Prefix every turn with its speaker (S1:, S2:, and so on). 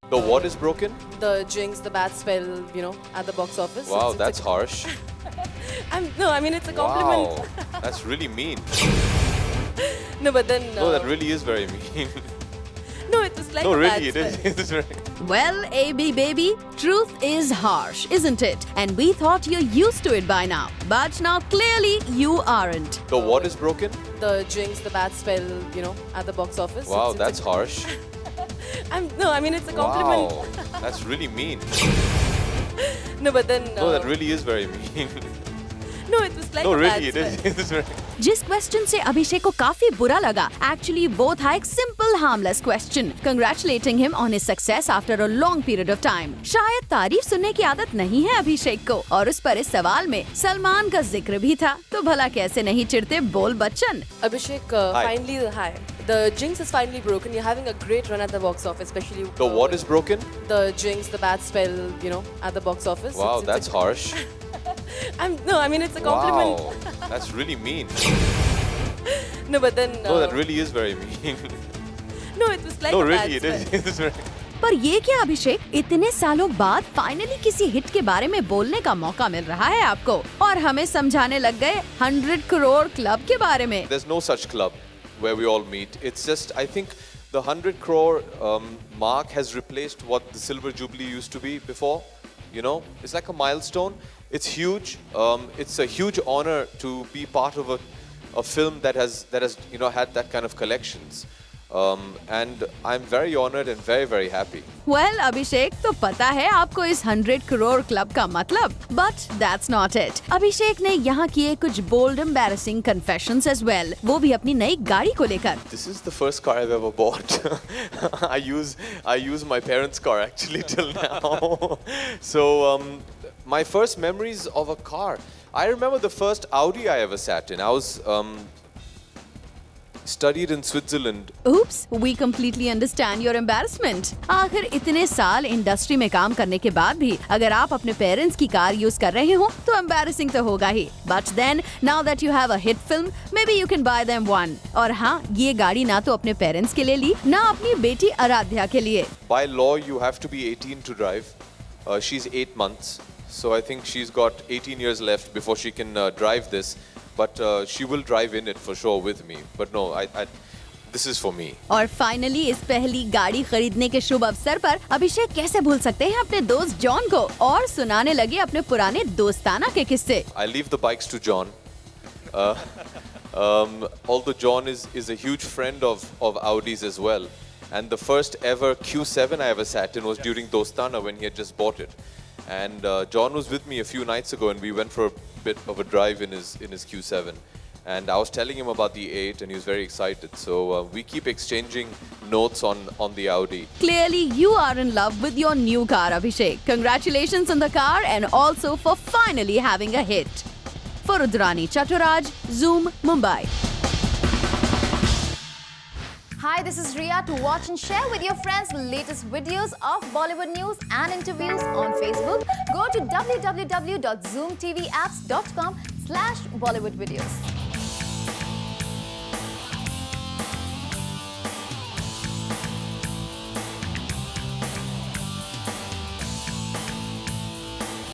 S1: The what is broken?
S2: The jinx, the bad spell, at the box office.
S1: Wow,
S2: It's
S1: that's harsh.
S2: I mean, it's a compliment.
S1: Wow, that's really mean.
S2: No, but then...
S1: No, that really is very mean.
S2: No, it was like
S1: No,
S2: a
S1: really,
S2: bad
S1: it
S2: spell.
S1: is. It is very...
S3: Well, AB baby, truth is harsh, isn't it? And we thought you're used to it by now. But now clearly you aren't.
S1: The what is broken?
S2: The jinx, the bad spell, at the box office.
S1: Wow,
S2: It's
S1: that's harsh.
S2: I mean, it's a compliment.
S1: Wow, that's really mean.
S2: No, but then...
S1: No, that really is very mean.
S2: No, it was like
S1: No,
S2: a
S1: really,
S2: bad
S1: it
S2: spell.
S1: is. It is very...
S3: जिस question से अभिषेक को काफी बुरा लगा, actually वो था एक simple harmless question, congratulating him on his success after a long period of time. शायद तारीफ सुनने की आदत नहीं है अभिषेक को, और उस पर इस सवाल में सलमान का जिक्र भी था, तो भला कैसे नहीं चिढ़ते बोल Bachchan.
S2: Abhishek, finally, hi. The jinx is finally broken. You're having a great run at the box office, especially...
S1: The what is broken?
S2: The jinx, the bad spell, at the box office.
S1: Wow, that's harsh.
S2: I mean, it's a compliment.
S1: Wow, that's really mean.
S2: No, but then...
S1: No, that really is very mean.
S2: No, it was like
S1: No,
S2: a
S1: really,
S2: bad
S1: it is.
S2: spell.
S1: It is very...
S3: पर ये क्या अभिषेक, इतने सालों बाद finally किसी hit के बारे में बोलने का मौका मिल रहा है आपको, और हमें समझाने लग गए 100 करोड़ क्लब के बारे में।
S1: There's no such club where we all meet. It's just, I think, the 100 crore mark has replaced what the Silver Jubilee used to be before. You know, it's like a milestone. It's huge. It's a huge honor to be part of a film that has had that kind of collections. And I'm very honored and very, very happy.
S3: Well, अभिषेक, तो पता है आपको इस 100 crore club का मतलब, but that's not it. अभिषेक ने यहाँ किए कुछ bold, embarrassing confessions as well. वो भी अपनी नई गाड़ी को लेकर।
S1: This is the first car I've ever bought. I use my parents' car actually till now. So my first memories of a car. I remember the first Audi I ever sat in. I was studied in Switzerland.
S3: Oops, we completely understand your embarrassment. आखिर इतने साल industry में काम करने के बाद भी अगर आप अपने पेरेंट्स की कार यूज कर रहे हो तो embarrassing तो होगा ही. But then, now that you have a hit film, maybe you can buy them one. और हाँ, ये गाड़ी ना तो अपने पेरेंट्स के लिए ली, ना अपनी बेटी आराध्या के लिए.
S1: By law, you have to be 18 to drive. She's 8 months, so I think she's got 18 years left before she can drive this. But she will drive in it for sure with me. But no, this is for me.
S3: और finally इस पहली गाड़ी खरीदने के शुभ अवसर पर अभिषेक कैसे भूल सकते हैं अपने दोस्त जॉन को, और सुनाने लगे अपने पुराने दोस्ताना के किस्से.
S1: I leave the bikes to John. Although John is a huge friend of Audi's as well. And the first ever Q7 I ever sat in was during Dostana when he had just bought it. And John was with me a few nights ago and we went for a bit of a drive in his Q7. And I was telling him about the 8 and he was very excited. So we keep exchanging notes on the Audi.
S3: Clearly, you are in love with your new car, Abhishek. Congratulations on the car and also for finally having a hit. For Rudrani Chaturaj, Zoom, Mumbai.
S4: Hi, this is Ria. To watch and share with your friends latest videos of Bollywood news and interviews on Facebook, go to www.zoomtvapps.com/BollywoodVideos.